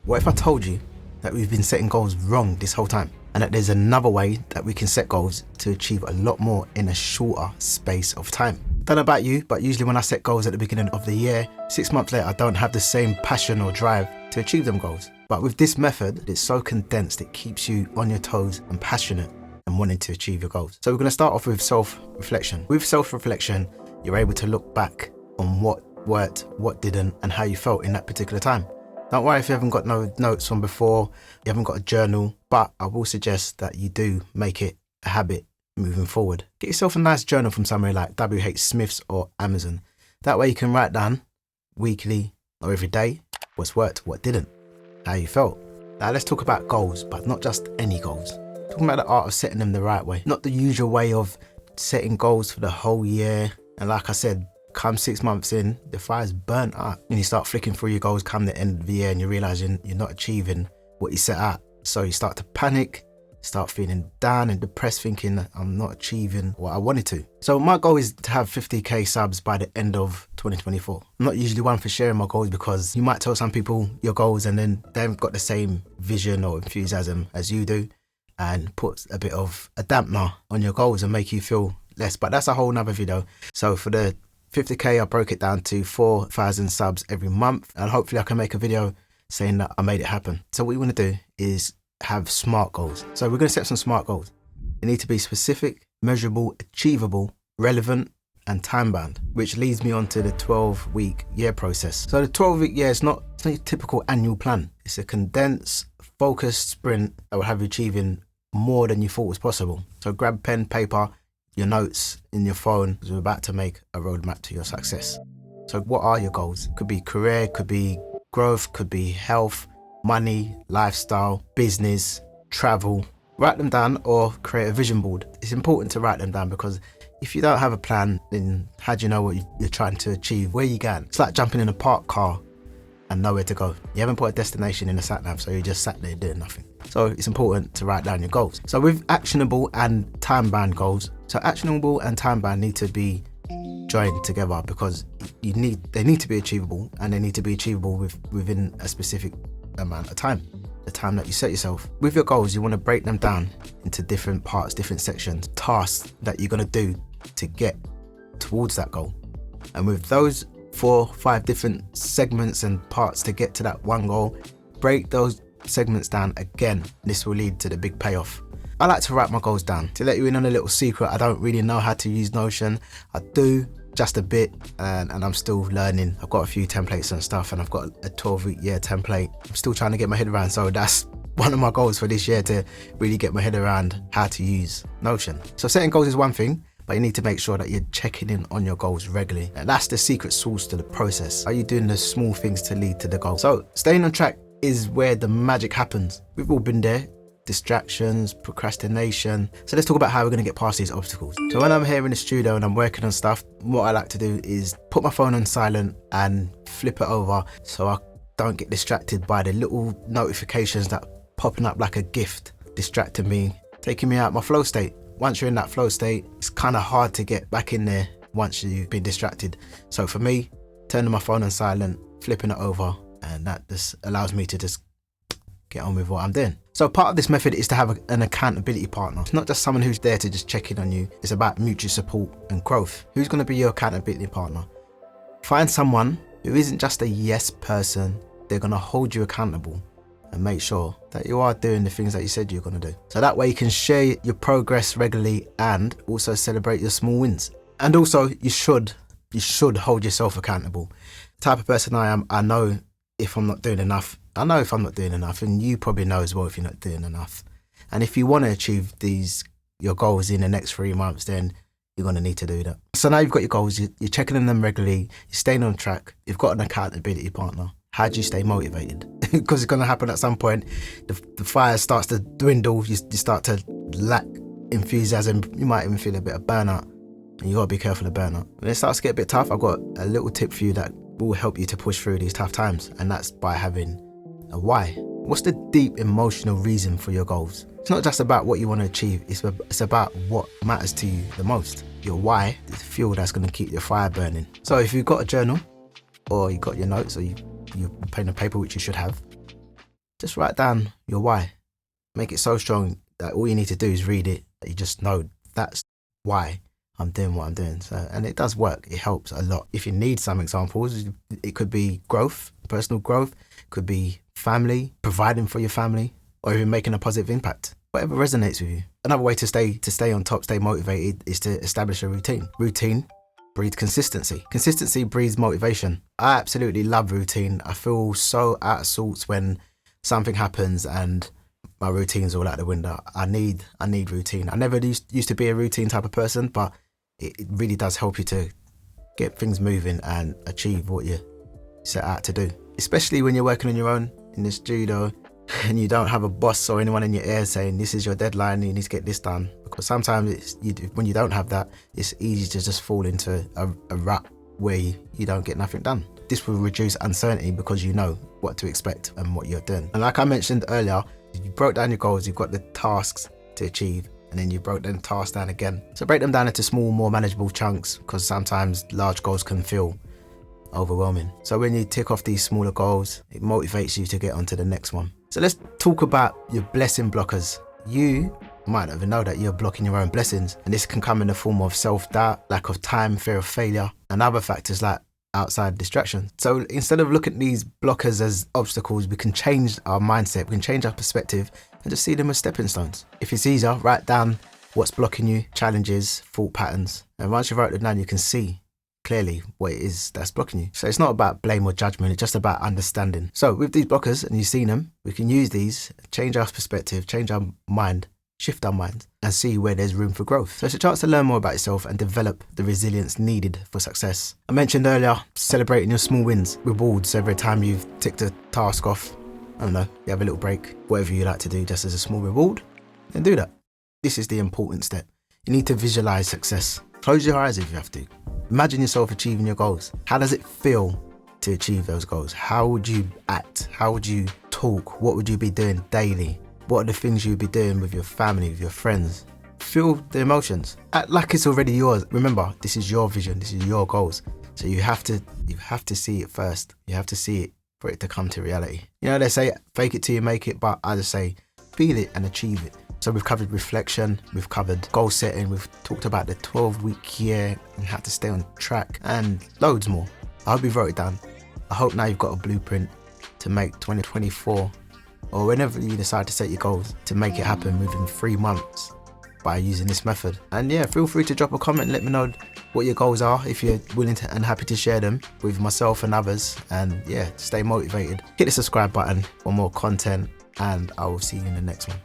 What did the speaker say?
What if I told you that we've been setting goals wrong this whole time, and that there's another way that we can set goals to achieve a lot more in a shorter space of time? Don't know about you, but usually when I set goals at the beginning of the year, 6 months later I don't have the same passion or drive to achieve them goals. But with this method, it's so condensed, it keeps you on your toes and passionate and wanting to achieve your goals. So we're going to start off with self-reflection. With self-reflection, you're able to look back on what worked, what didn't, and how you felt in that particular time. Don't worry if you haven't got no notes from before, you haven't got a journal, but I will suggest that you do make it a habit moving forward. Get yourself a nice journal from somewhere like WH Smith's or Amazon. That way you can write down weekly or every day what's worked, what didn't, how you felt. Now let's talk about goals, but not just any goals. Talking about the art of setting them the right way, not the usual way of setting goals for the whole year. And like I said, come 6 months in, the fire's burnt out and you start flicking through your goals come the end of the year and you're realizing you're not achieving what you set out. So you start to panic, start feeling down and depressed, thinking I'm not achieving what I wanted to. So my goal is to have 50k subs by the end of 2024. I'm not usually one for sharing my goals because you might tell some people your goals and then they haven't got the same vision or enthusiasm as you do, and puts a bit of a dampener on your goals and make you feel less. But that's a whole nother video. So for the 50k, I broke it down to 4,000 subs every month, and hopefully I can make a video saying that I made it happen. So what we want to do is have SMART goals. So we're going to set some SMART goals. They need to be specific, measurable, achievable, relevant, and time-bound, which leads me on to the 12-week year process. So the 12-week year is not a typical annual plan. It's a condensed, focused sprint that will have you achieving more than you thought was possible. So grab pen, paper, your notes in your phone, because we're about to make a roadmap to your success. So what are your goals? Could be career, could be growth, could be health, money, lifestyle, business, travel. Write them down or create a vision board. It's important to write them down because if you don't have a plan, then how do you know what you're trying to achieve? Where you going? It's like jumping in a parked car and nowhere to go. You haven't put a destination in the sat nav, so you just sat there doing nothing. So it's important to write down your goals. So with actionable and time-bound goals, so actionable and time-bound need to be joined together because they need to be achievable, and they need to be achievable within a specific amount of time, the time that you set yourself. With your goals, you want to break them down into different parts, different sections, tasks that you're going to do to get towards that goal. And with those 4 or 5 different segments and parts to get to that one goal, break those segments down again. This will lead to the big payoff. I like to write my goals down. To let you in on a little secret, I don't really know how to use Notion. I do just a bit, and I'm still learning. I've got a few templates and stuff, and I've got a 12-week year template. I'm still trying to get my head around, so that's one of my goals for this year, to really get my head around how to use Notion. So setting goals is one thing, but you need to make sure that you're checking in on your goals regularly. And that's the secret sauce to the process. Are you doing the small things to lead to the goal? So staying on track is where the magic happens. We've all been there. Distractions, procrastination. So let's talk about how we're going to get past these obstacles. So when I'm here in the studio and I'm working on stuff, what I like to do is put my phone on silent and flip it over so I don't get distracted by the little notifications that popping up like a gift, distracting me, taking me out my flow state. Once you're in that flow state, it's kind of hard to get back in there once you've been distracted. So for me, turning my phone on silent, flipping it over, and that just allows me to just get on with what I'm doing. So part of this method is to have an accountability partner. It's not just someone who's there to just check in on you. It's about mutual support and growth. Who's going to be your accountability partner? Find someone who isn't just a yes person. They're going to hold you accountable and make sure that you are doing the things that you said you're going to do. So that way you can share your progress regularly and also celebrate your small wins. And also you should hold yourself accountable. The type of person I am, I know if I'm not doing enough. I know if I'm not doing enough, and you probably know as well if you're not doing enough. And if you want to achieve your goals in the next 3 months, then you're going to need to do that. So now you've got your goals, you're checking them regularly, you're staying on track, you've got an accountability partner. How do you stay motivated? Because it's going to happen at some point. The fire starts to dwindle, you start to lack enthusiasm, you might even feel a bit of burnout, and you got to be careful of burnout. When it starts to get a bit tough, I've got a little tip for you that will help you to push through these tough times, and that's by having a why. What's the deep emotional reason for your goals? It's not just about what you want to achieve, it's about what matters to you the most. Your why is the fuel that's going to keep your fire burning. So if you've got a journal, or you've got your notes, or you're pen and paper, which you should have, just write down your why. Make it so strong that all you need to do is read it, that you just know that's why I'm doing what I'm doing. So, and it does work. It helps a lot. If you need some examples, it could be growth, personal growth, could be family, providing for your family, or even making a positive impact. Whatever resonates with you. Another way to stay on top, stay motivated, is to establish a routine. Routine breeds consistency. Consistency breeds motivation. I absolutely love routine. I feel so out of sorts when something happens and my routine's all out the window. I need routine. I never used to be a routine type of person, but it really does help you to get things moving and achieve what you set out to do. Especially when you're working on your own in the studio and you don't have a boss or anyone in your ear saying this is your deadline, you need to get this done. Because sometimes when you don't have that, it's easy to just fall into a rut where you don't get nothing done. This will reduce uncertainty because you know what to expect and what you're doing. And like I mentioned earlier, you broke down your goals, you've got the tasks to achieve, and then you broke them tasks down again. So break them down into small, more manageable chunks, because sometimes large goals can feel overwhelming. So when you tick off these smaller goals, it motivates you to get onto the next one. So let's talk about your blessing blockers. You might not even know that you're blocking your own blessings, and this can come in the form of self-doubt, lack of time, fear of failure, and other factors like outside distraction. So instead of looking at these blockers as obstacles, we can change our mindset, we can change our perspective and just see them as stepping stones. If it's easier, write down what's blocking you, challenges, thought patterns, and once you've wrote it down, you can see clearly what it is that's blocking you. So it's not about blame or judgment, it's just about understanding. So with these blockers, and you've seen them, we can use these, change our perspective, change our mind, shift our minds, and see where there's room for growth. So it's a chance to learn more about yourself and develop the resilience needed for success. I mentioned earlier, celebrating your small wins, rewards every time you've ticked a task off. I don't know, you have a little break, whatever you like to do just as a small reward, then do that. This is the important step. You need to visualize success. Close your eyes if you have to. Imagine yourself achieving your goals. How does it feel to achieve those goals? How would you act? How would you talk? What would you be doing daily? What are the things you'd be doing with your family, with your friends? Feel the emotions. Act like it's already yours. Remember, this is your vision. This is your goals. So you have to see it first. You have to see it for it to come to reality. You know, they say fake it till you make it, but I just say feel it and achieve it. So we've covered reflection, we've covered goal setting, we've talked about the 12-week year and how to stay on track, and loads more. I hope you've wrote it down. I hope now you've got a blueprint to make 2024, or whenever you decide to set your goals, to make it happen within 3 months by using this method. And yeah, feel free to drop a comment and let me know what your goals are if you're willing to and happy to share them with myself and others. And yeah, stay motivated. Hit the subscribe button for more content, and I will see you in the next one.